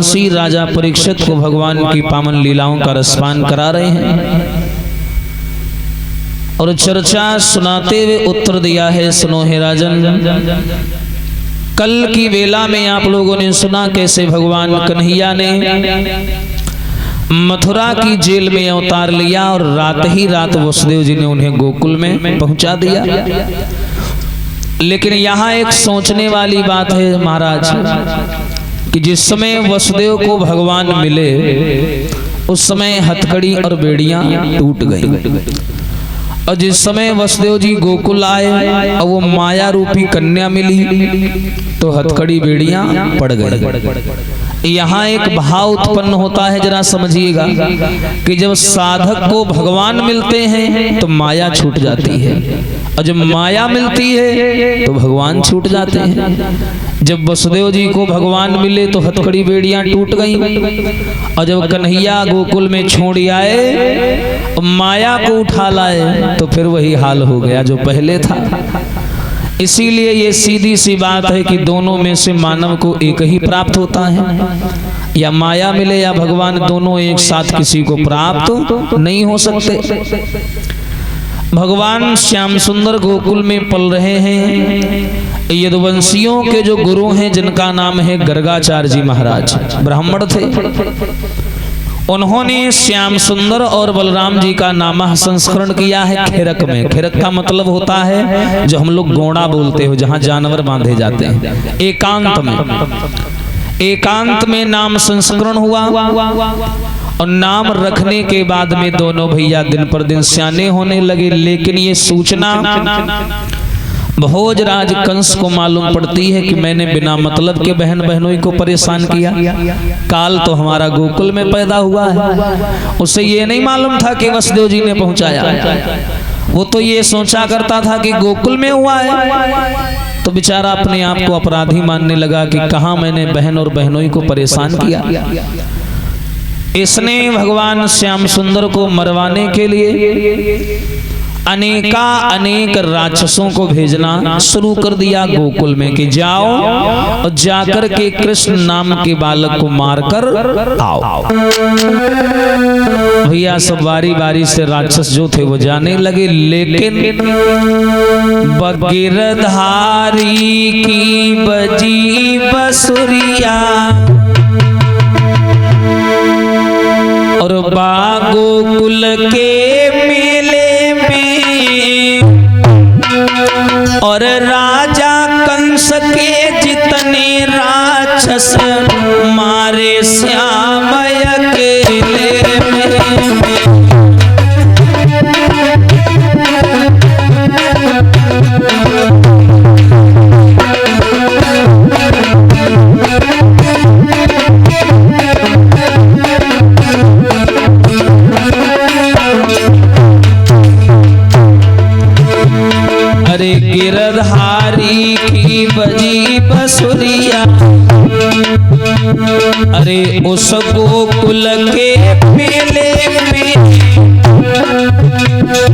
यदुवंशी राजा परीक्षित को भगवान की पावन लीलाओं का रसपान करा रहे हैं और चर्चा सुनाते हुए उत्तर दिया है। सुनो हे राजन, कल की वेला में आप लोगों ने सुना कैसे भगवान कन्हैया ने मथुरा की जेल में अवतार लिया और रात ही रात वसुदेव जी ने उन्हें गोकुल में पहुंचा दिया। लेकिन यहाँ एक सोचने वाली बात है महाराज कि जिस समय वसुदेव को भगवान मिले उस समय हथकड़ी और बेड़ियां टूट गई, और जिस समय वसुदेव जी गोकुल आए और वो माया रूपी कन्या मिली तो हथकड़ी बेड़ियां पड़ गई। यहाँ एक भाव उत्पन्न होता है, जरा समझिएगा कि जब साधक को भगवान मिलते हैं तो माया छूट जाती है, और जब माया मिलती है तो भगवान छूट जाते हैं। जब वसुदेव जी को भगवान मिले तो हथकड़ी बेड़ियां टूट गईं, और जब कन्हैया गोकुल में छोड़ आए माया को उठा लाए तो फिर वही हाल हो गया जो पहले था। इसीलिए ये सीधी सी बात है कि दोनों में से मानव को एक ही प्राप्त होता है, या माया मिले या भगवान, दोनों एक साथ किसी को प्राप्त नहीं हो सकते। भगवान श्याम सुंदर गोकुल में पल रहे हैं। यदुवंशियों के जो गुरु हैं जिनका नाम है गर्गाचार्य जी महाराज, ब्राह्मण थे। उन्होंने श्याम सुंदर और बलराम जी का नाम संस्करण किया है खेरक में। खेरक का मतलब होता है जो हम लोग गोड़ा बोलते हो, जहां जानवर बांधे जाते हैं। एकांत में नाम संस्करण हुआ, और नाम रखने के बाद में दोनों भैया दिन पर दिन सियाने होने लगे। लेकिन ये सूचना भोजराज कंस को मालूम पड़ती है कि मैंने बिना मतलब के बहन बहनों को परेशान किया। काल तो हमारा गोकुल में पैदा हुआ है, उसे ये नहीं मालूम था कि वसुदेव जी ने पहुंचाया। वो तो ये सोचा करता था कि गोकुल में हुआ है, तो बेचारा अपने आप को अपराधी मानने लगा कि कहां मैंने बहन और बहनों को परेशान किया। इसने भगवान श्याम सुंदर को मरवाने के लिए अनेक राक्षसों को भेजना शुरू कर दिया गोकुल में कि जाओ और जाकर के कृष्ण नाम के बालक को मारकर आओ। भैया सब बारी बारी से राक्षस जो थे वो जाने लगे, लेकिन गिरधारी की बजी बसुरिया और गोकुल के मेले और राजा कंस के जितने राक्षस मारे श्याम अकेले में। अरे गिरधारी की बजी बसुरिया, अरे उस गोकुल के मेले में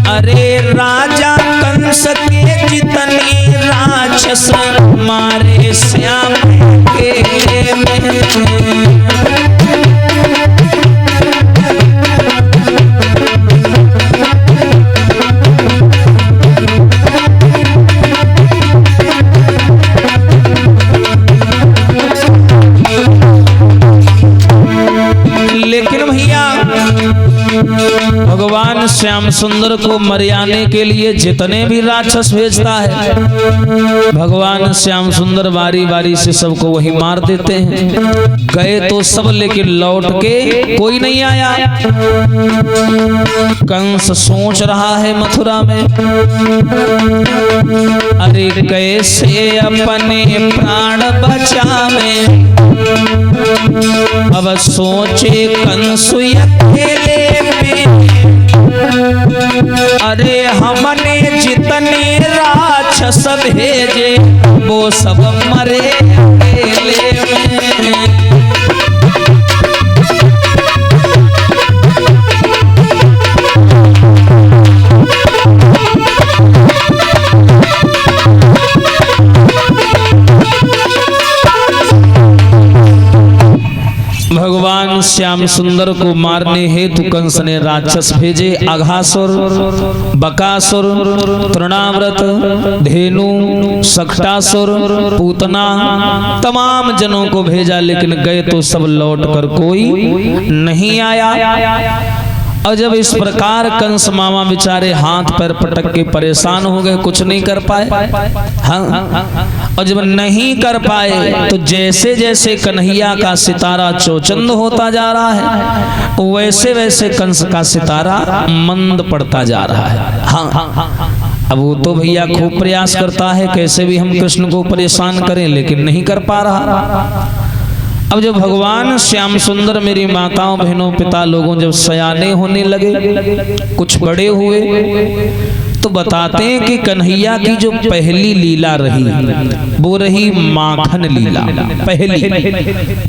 अरे राजा कंस के जितने राक्षस मारे श्याम के में। लेकिन भैया भगवान श्याम सुंदर को मरयाने के लिए जितने भी राक्षस भेजता है, भगवान श्याम सुंदर बारी बारी से सबको वही मार देते हैं। गए तो सब, लेकिन लौट के कोई नहीं आया। कंस सोच रहा है मथुरा में, अरे कैसे अपने प्राण बचावे। अब सोचे कंस अकेले में, अरे हमने जितने राक्षस भेजे वो सब मरे अकेले में। भगवान श्याम सुंदर को मारने हेतु कंस ने राक्षस भेजे। अघासुर, बकासुर, तृणाव्रत, धेनु, सक्टासुर, पूतना, तमाम जनों को भेजा, लेकिन गए तो सब लौट कर कोई नहीं आया। और जब इस प्रकार कंस मामा बेचारे हाथ पैर पटक के परेशान हो गए, कुछ नहीं कर पाए। हाँ, और जब नहीं कर पाए तो जैसे जैसे कन्हैया का सितारा चौचंद होता जा रहा है, वैसे वैसे कंस का सितारा मंद पड़ता जा रहा है। हाँ, अब वो तो भैया खूब प्रयास करता है कैसे भी हम कृष्ण को परेशान करें, लेकिन नहीं कर पा रहा। अब जब भगवान श्याम सुंदर मेरी माताओं बहनों पिता लोगों जब सयाने होने लगे, कुछ बड़े हुए, तो बताते हैं कि कन्हैया की जो पहली लीला रही वो रही माखन लीला। पहली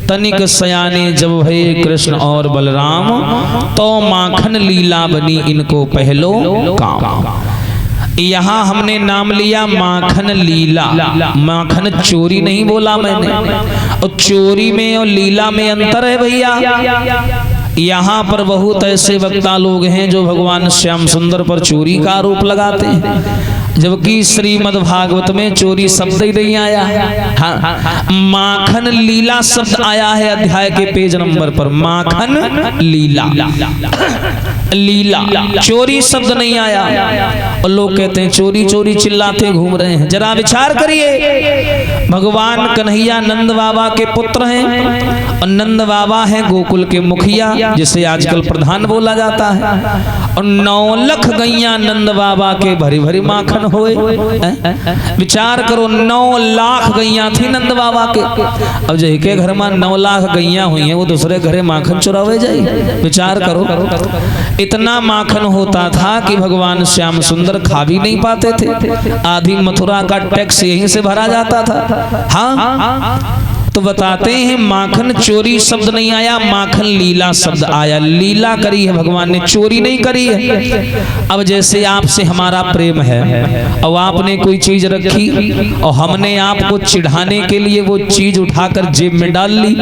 तनिक सयाने जब भये कृष्ण और बलराम, तो माखन लीला बनी इनको पहलो काम। यहाँ हमने नाम लिया माखन लीला, माखन चोरी नहीं बोला मैंने। और चोरी में और लीला में अंतर है भैया। यहाँ पर बहुत ऐसे वक्ता लोग हैं जो भगवान श्याम सुंदर पर चोरी का आरोप लगाते हैं, जबकि श्रीमद् भागवत में चोरी शब्द ही नहीं आया। हाँ, माखन लीला शब्द आया है अध्याय के पेज नंबर पर। माखन लीला, लीला, चोरी शब्द नहीं आया। और लोग कहते हैं चोरी चोरी चिल्लाते घूम रहे हैं। जरा विचार करिए, भगवान कन्हैया नंद बाबा के पुत्र हैं, और नंद बाबा हैं गोकुल के मुखिया, जिसे आजकल प्रधान बोला जाता है। और 9 लाख गैया नंद बाबा के भरी भरी माखन होए। विचार करो, 9 लाख गैया थी नंद बाबा के। अब जही के घर में 9 लाख गैया हुई हैं, वो दूसरे घरे माखन चुरावे जाए। विचार करो, इतना माखन होता था कि भगवान श्याम सुंदर खा भी नहीं पाते थे। आधी मथुरा का टैक्स यहीं से भरा जाता था। हाँ, तो बताते हैं माखन चोरी शब्द नहीं आया, माखन लीला शब्द आया। लीला करी है भगवान ने, चोरी नहीं करी है। अब जैसे आपसे हमारा प्रेम है और आपने कोई चीज रखी और हमने आपको चिढ़ाने के लिए वो चीज उठाकर जेब में डाल ली,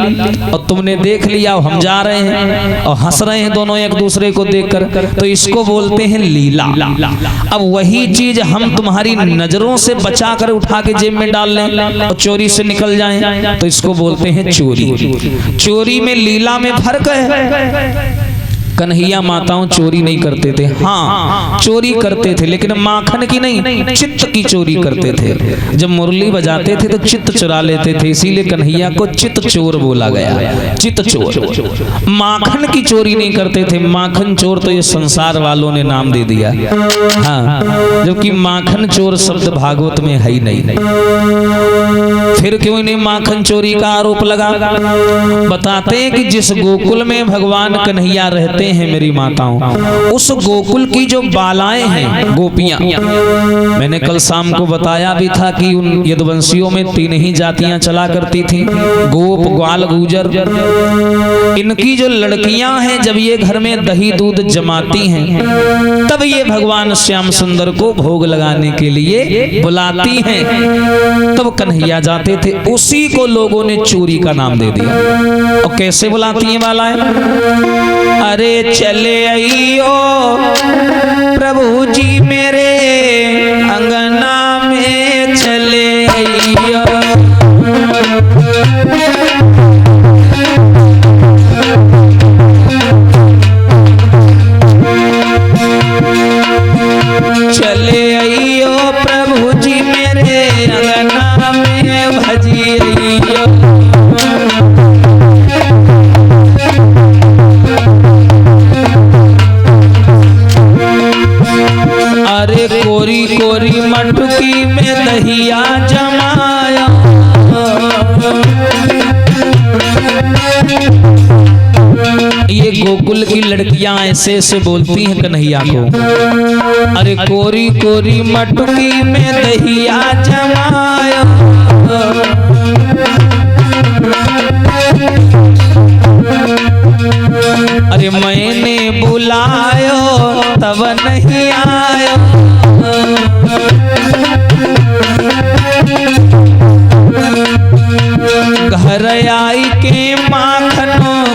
और तुमने देख लिया और हम जा रहे हैं और हंस रहे हैं दोनों एक दूसरे को देखकर, तो इसको बोलते हैं लीला। अब वही चीज हम तुम्हारी नजरों से बचा कर उठा के जेब में डाल लें और चोरी से निकल जाएं, तो इसको बोलते हैं चोरी। चोरी में लीला में फर्क है। कन्हैया माताओं चोरी नहीं करते थे। हाँ, चोरी करते थे, लेकिन माखन की नहीं, चित्त की चोरी करते थे। जब मुरली बजाते थे तो चित्त चुरा लेते थे, इसीलिए कन्हैया को चित्त चोर बोला गया। चित्त चोर, माखन की चोरी नहीं करते थे। माखन चोर तो ये संसार वालों ने नाम दे दिया। हाँ, जबकि माखन चोर शब्द भागवत में है ही नहीं। फिर क्यों इन्हें माखन चोरी का आरोप लगा? बताते हैं कि जिस गोकुल में भगवान कन्हैया रहते हैं मेरी माताओं, उस गोकुल की जो बालाएं हैं, गोपियां, मैंने कल शाम को बताया भी था कि उन यदुवंशियों में 3 ही जातियां चला करती थी, गोप, ग्वाल, गुजर। इनकी जो लड़कियां हैं, जब ये घर में दही दूध जमाती हैं, तब ये भगवान श्याम सुंदर को भोग लगाने के लिए बुलाती हैं। तब कन्हैया जाते थे, उसी को लोगों ने चोरी का नाम दे दिया। और कैसे बुलाती हैं बालाएं? अरे चले आइयो प्रभु जी मेरे अंगना में, चले आइयो। चले आइयो प्रभु जी मेरे अंगना में, भजियो। अरे कोरी कोरी मटकी में दहिया जमाया, ये गोकुल की लड़कियां ऐसे ऐसे बोलती हैं कन्हैया को। अरे कोरी कोरी मटकी में दहिया जमाया, अरे मैंने बुलायो तब नहीं आयो। घर आई के माखनों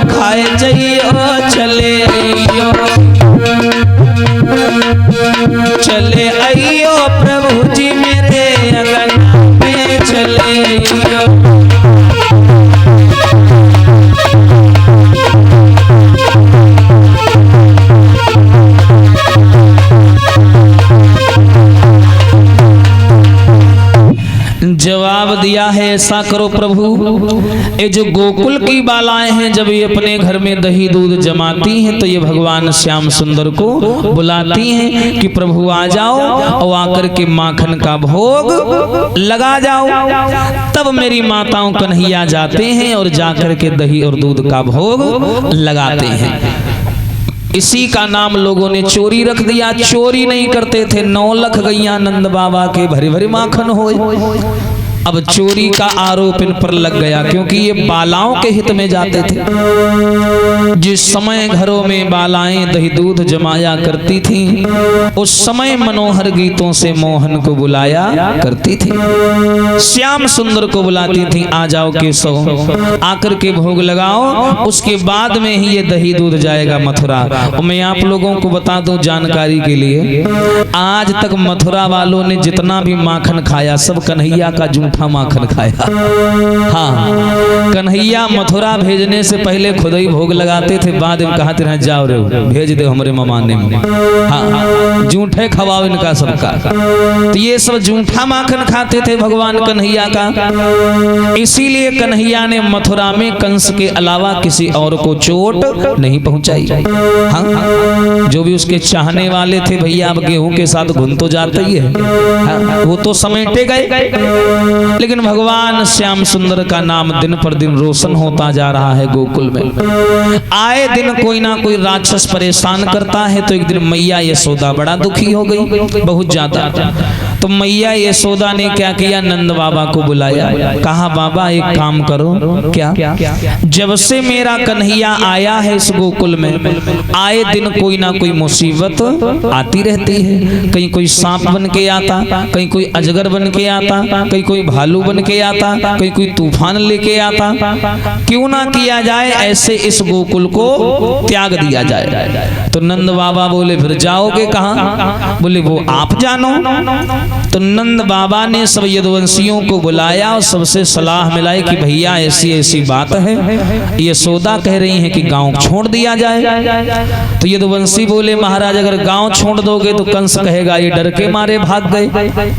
जवाब दिया है, ऐसा करो प्रभु, ये जो गोकुल की बालाएं हैं जब ये अपने घर में दही दूध जमाती हैं तो ये भगवान श्याम सुंदर को बुलाती हैं कि प्रभु आ जाओ और आकर के माखन का भोग लगा जाओ। तब मेरी माताओं कन्हैया जाते हैं और जाकर के दही और दूध का भोग लगाते हैं। इसी का नाम लोगों ने चोरी रख दिया। चोरी नहीं करते थे, 9 लाख गैया नंद बाबा के भरी भरी माखन होए। अब चोरी का आरोप इन पर लग गया क्योंकि ये बालाओं के हित में जाते थे। जिस समय घरों में बालाएं दही दूध जमाया करती थीं, उस समय मनोहर गीतों से मोहन को बुलाया करती थी। श्याम सुंदर को बुलाती थी, आ जाओ केशव, आकर के भोग लगाओ, उसके बाद में ही ये दही दूध जाएगा मथुरा। और मैं आप लोगों को बता दूं जानकारी के लिए, आज तक मथुरा वालों ने जितना भी माखन खाया सब कन्हैया का जूठा माखन खाया। हाँ, कन्हैया मथुरा भेजने से पहले खुद ही भोग लगाते थे, बाद में कहते रहे जाओ रे भेज दे हमारे ममाने में। हाँ, जूठे खवाओ इनका सबका। तो ये सब जूठा माखन खाते थे भगवान कन्हैया का। इसीलिए कन्हैया ने मथुरा में कंस के अलावा किसी और को चोट नहीं पहुंचाई। हाँ, जो भी उसके चाहने वाले थे, भैया अब गेहूं के साथ घुन तो जाता ही है, हाँ, वो तो समेटे गए। लेकिन भगवान श्याम सुंदर का नाम दिन पर दिन रोशन होता जा रहा है गोकुल में। आए दिन कोई ना कोई राक्षस परेशान करता है। तो एक दिन मैया यशोदा बड़ा दुखी हो गई, बहुत ज्यादा। तो मैया यशोदा ने क्या किया, नंद बाबा को बुलाया, कहा बाबा एक काम करो। क्या? जब से मेरा कन्हैया आया है इस गोकुल में, आए दिन कोई ना कोई मुसीबत आती रहती है। कहीं कोई सांप बन के आता, कहीं कोई अजगर बन के आता, कहीं कोई भालू बन के आता, कहीं कोई तूफान लेके आता। क्यों ना किया जाए ऐसे इस गोकुल को त्याग दिया जाए। तो नंद बाबा बोले फिर जाओगे कहाँ? बोले वो आप जानो। तो नंद बाबा ने सब यदुवंशियों को बुलाया और सबसे सलाह मिलाई कि भैया ऐसी ऐसी बात है, यशोदा कह रही है कि गांव छोड़ दिया जाए। तो यदुवंशी बोले महाराज अगर गांव छोड़ दोगे तो कंस कहेगा ये डर के मारे भाग गए।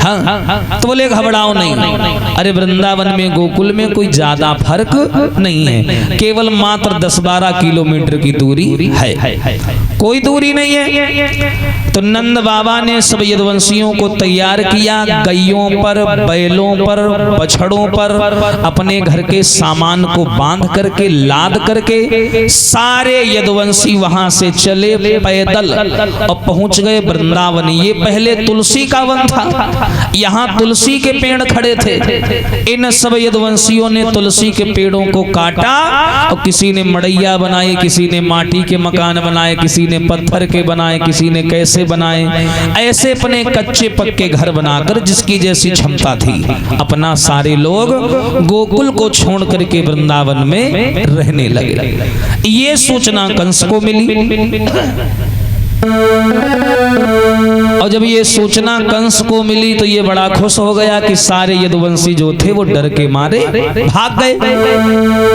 हाँ, तो बोले घबराओ नहीं, अरे वृंदावन में गोकुल में कोई ज्यादा फर्क नहीं है, केवल मात्र 10-12 किलोमीटर की दूरी है, कोई दूरी नहीं है। तो नंद बाबा ने सब यदुवंशियों को तैयार किया, गैयों पर, बैलों पर, बछड़ों पर अपने घर के सामान को बांध करके लाद करके सारे यदुवंशी वहां से चले पैदल और पहुंच गए वृंदावन। ये पहले तुलसी का वन था, यहाँ तुलसी के पेड़ खड़े थे। इन सब यदुवंशियों ने तुलसी के पेड़ों को काटा और किसी ने मड़ैया बनाई, किसी ने माटी के मकान बनाए, किसी ने पत्थर के बनाए, किसी ने कैसे बनाए। ऐसे अपने कच्चे पक्के घर बनाकर जिसकी जैसी क्षमता थी अपना सारे लोग गोकुल को छोड़ करके वृंदावन में रहने लगे। ये सूचना कंस को मिली और जब ये सूचना कंस को मिली तो ये बड़ा खुश हो गया कि सारे यदुवंशी जो थे वो डर के मारे भाग गए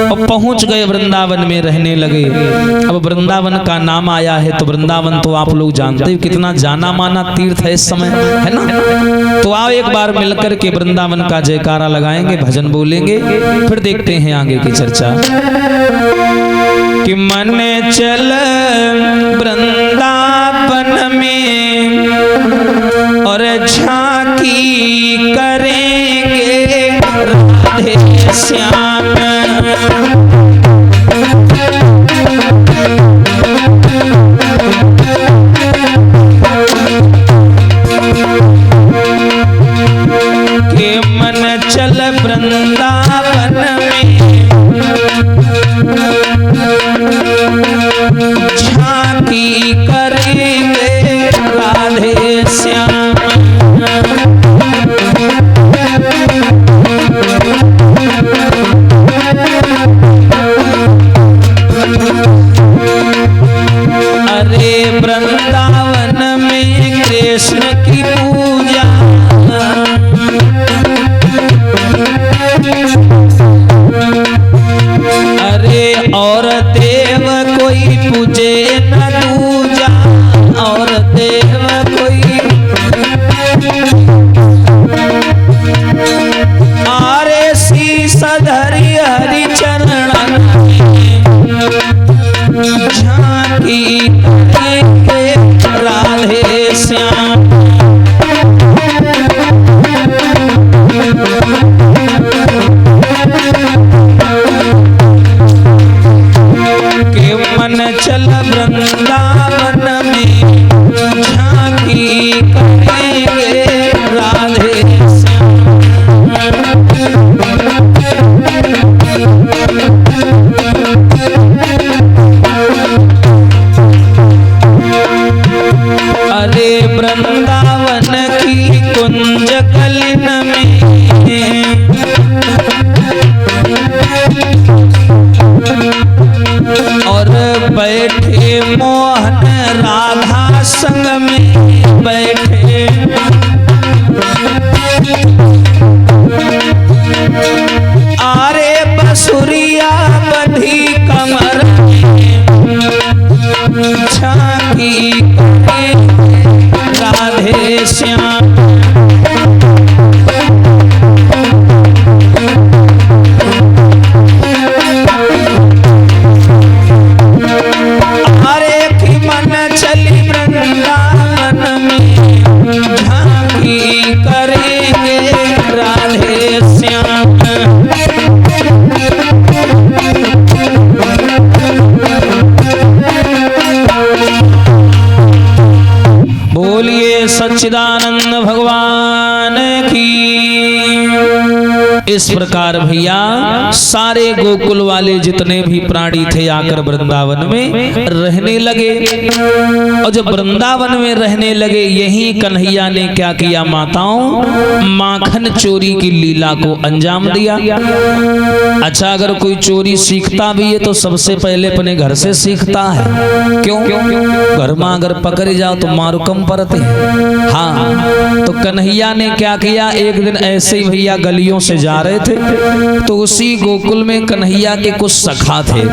और पहुंच गए वृंदावन में रहने लगे। अब वृंदावन का नाम आया है तो वृंदावन तो आप लोग जानते हो कितना जाना माना तीर्थ है इस समय, है ना। तो आओ एक बार मिलकर के वृंदावन का जयकारा लगाएंगे, भजन बोलेंगे, फिर देखते हैं आगे की चर्चा। कि मन चल वृंदावन में और झांकी करेंगे राधे श्याम। के मन चल वृंदावन में झांकी करेंगे राधे श्याम। अरे वृंदावन में कृष्ण की पूजा, अरे और देव कोई पूजे न दूजा, और देव कोई, अरे मन चल वृंदावन में झांकी करेंगे राधे अरे वृंदावन की कुंज कलिन में और बैठे मोहन राधा संग में बैठे आरे बसुरिया बधी कमर झांकी राधे श्याम हरे की मन चली वृंदावन में झांकी करेंगे राधे श्याम बोलिए सच्चिदानंद भगवान की। इस प्रकार भैया सारे गोकुल वाले जितने भी प्राणी थे आकर वृंदावन में रहने लगे और जब वृंदावन में रहने लगे यही कन्हैया ने क्या किया माताओं माखन चोरी की लीला को अंजाम दिया। अच्छा अगर कोई चोरी सीखता भी है तो सबसे पहले अपने घर से सीखता है। क्यों? घर में अगर पकड़ जाओ तो मारो कम पड़ते हैं। हाँ तो कन्हैया ने क्या किया एक दिन ऐसे ही भैया गलियों से जा रहे थे तो उसी गोकुल में कन्हैया के कुछ सखा थे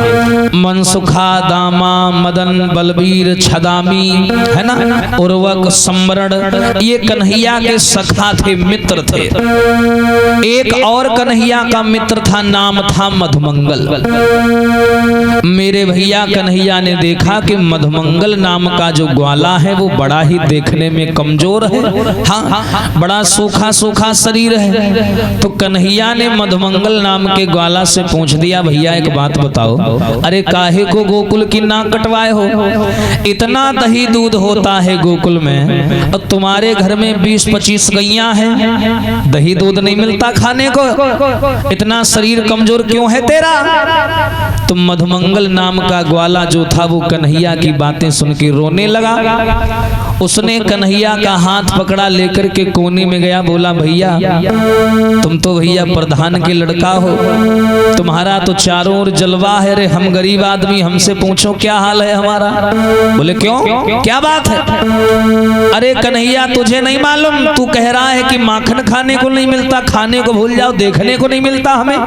मनसुखा दामा मदन बलबीर छदामी है ना उर्वक सम्मरण ये कन्हैया के सखा थे मित्र थे। एक और कन्हैया का मित्र था नाम था मधुमंगल। मेरे भैया कन्हैया ने देखा कि मधुमंगल नाम का जो ग्वाला है वो बड़ा ही देखने में कमजोर है। हाँ बड़ा सूखा सूखा शरीर है। तो कन्हैया ने मधुमंगल नाम के ग्वाला से पूछ दिया भैया एक बात बताओ अरे काहे को गोकुल की नाक कटवाए हो? इतना दही दूध होता है गोकुल में और तुम्हारे घर में 20-25 गैया हैं दही दूध नहीं मिलता खाने को इतना शरीर कमजोर क्यों है तेरा? तो मधुमंगल नाम का ग्वाला जो था वो कन्हैया की बातें सुन के रोने लगा। उसने कन्हैया का हाथ पकड़ा लेकर के कोने में गया बोला भैया तुम तो भैया प्रधान के लड़का हो तुम्हारा तो चारों ओर जलवा है रे हम गरीब आदमी हमसे पूछो क्या हाल है हमारा? बोले क्यों क्या बात है? अरे कन्हैया तुझे नहीं मालूम तू कह रहा है कि माखन खाने को नहीं मिलता खाने को भूल जाओ देखने को नहीं मिलता हमें।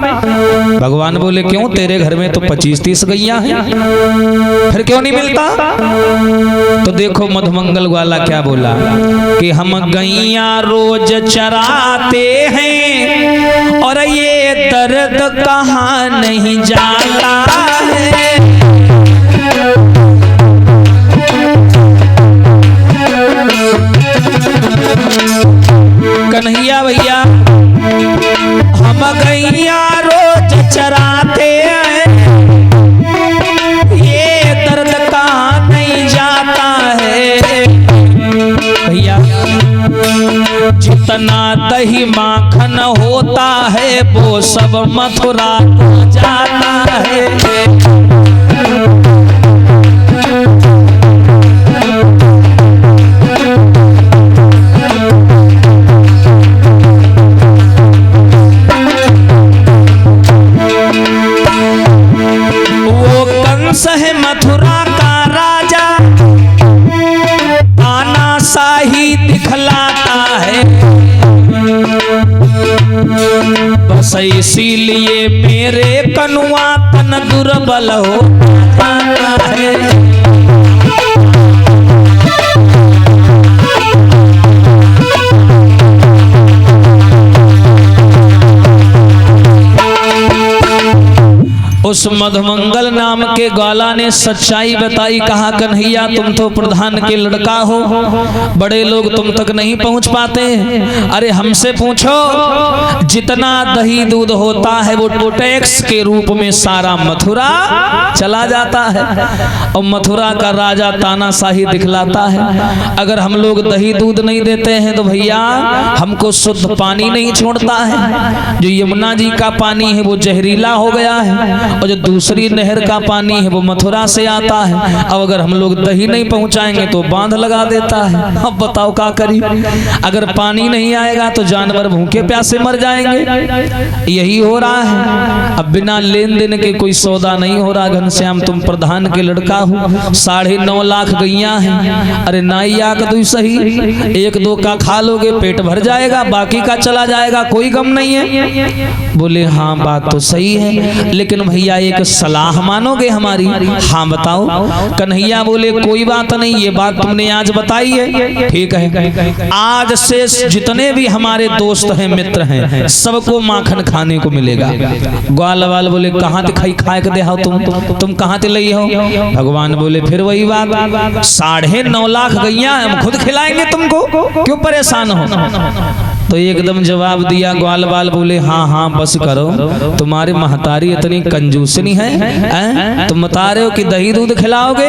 भगवान बोले क्यों तेरे घर में तो 25-30 गैया हैं फिर क्यों नहीं मिलता? तो देखो मधुमंगल वाला क्या बोला कि हम गैया रोज चराते हैं और ये दर्द कहाँ नहीं जाता है। कन्हैया भैया हम गैया रोज चराते हैं ये दर्द कहाँ नहीं जाता है। भैया जितना दही माखन होता है वो सब मथुरा जाता है। वो कंस है मथुरा का राजा आना शाही दिखलाता है बस इसीलिए मेरे कनुआ तन दुर्बल हो जाता है। उस मधुमंगल नाम के ग्वाला ने सच्चाई बताई, कहा कन्हैया तुम तो प्रधान के लड़का हो, बड़े लोग तुम तक नहीं पहुंच पाते, अरे हमसे पूछो, जितना दही दूध होता है वो टैक्स के रूप में सारा मथुरा चला जाता है, और मथुरा का राजा तानाशाही दिखलाता है। अगर हम लोग दही दूध नहीं देते हैं तो भैया हमको शुद्ध पानी नहीं छोड़ता है, जो यमुना जी का पानी है वो जहरीला हो गया है, और जो दूसरी नहर का पानी है वो मथुरा से आता है। अब अगर हम लोग दही नहीं पहुंचाएंगे तो बांध लगा देता है। अब बताओ क्या करी, अगर पानी नहीं आएगा तो जानवर भूखे प्यासे मर जाएंगे। यही हो रहा है, अब बिना लेन देन के कोई सौदा नहीं हो रहा। घनश्याम तुम प्रधान के लड़का हो, 9.5 लाख गैया हैं, अरे नाइया का तो सही, 1-2 का खा लोगे पेट भर जाएगा, बाकी का चला जाएगा, कोई गम नहीं है। बोले हाँ बात तो सही है, लेकिन भैया एक सलाह मानोगे हमारी? हाँ बताओ। कन्हैया बोले कोई बात नहीं, ये बात तुमने आज बताई है, ठीक है, आज से जितने भी हमारे दोस्त हैं मित्र हैं सबको माखन खाने को मिलेगा। ग्वाल वाल बोले कहाँ ते खाए के दे हो तुम कहाँ ते लई हो? भगवान बोले फिर वही बात, 9.5 लाख गैया हम खुद खिलाएंगे तुमको, क्यों परेशान हो? तो एकदम जवाब दिया ग्वाल वाल बोले हाँ हाँ बस करो, तुम्हारी महतारी इतनी कंजूसनी है, तुम बता रहे हो कि दही दूध खिलाओगे,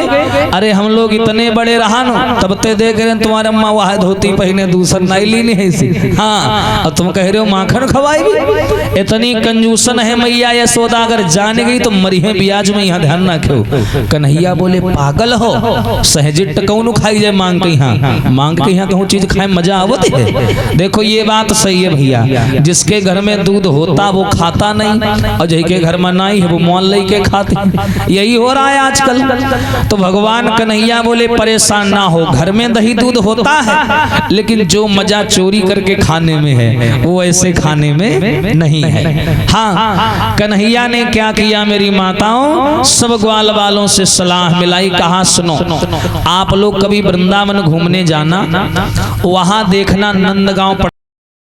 अरे हम लोग इतने बड़े रहानो तब ते देख रहे तुम्हारे अम्मा वह धोती पहने दूसर नाइली नहीं सी, हाँ और तुम कह रहे हो माखन खवाएगी, इतनी कंजूसन है मैया यशोदा, अगर जान गई तो मरी है ब्याज में, यहाँ ध्यान रखो। कन्हैया बोले पागल हो, सहजिट कौन खाई जाए मांग के यहाँ, मांग के यहाँ कहूँ चीज खाए मजा आवती है। देखो ये बात सही है भैया, जिसके घर में दूध होता वो खाता नहीं, और जिसके घर में नहीं है वो मोल लेके खाते, यही हो रहा है आजकल। तो भगवान कन्हैया बोले परेशान ना हो, घर में दही दूध होता है, लेकिन जो मजा चोरी करके खाने में है वो ऐसे खाने में नहीं है। हाँ कन्हैया ने क्या किया मेरी माताओं, सब ग्वाल वालों से सलाह मिलाई, कहा सुनो आप लोग कभी वृंदावन घूमने जाना, वहां देखना नंदगांव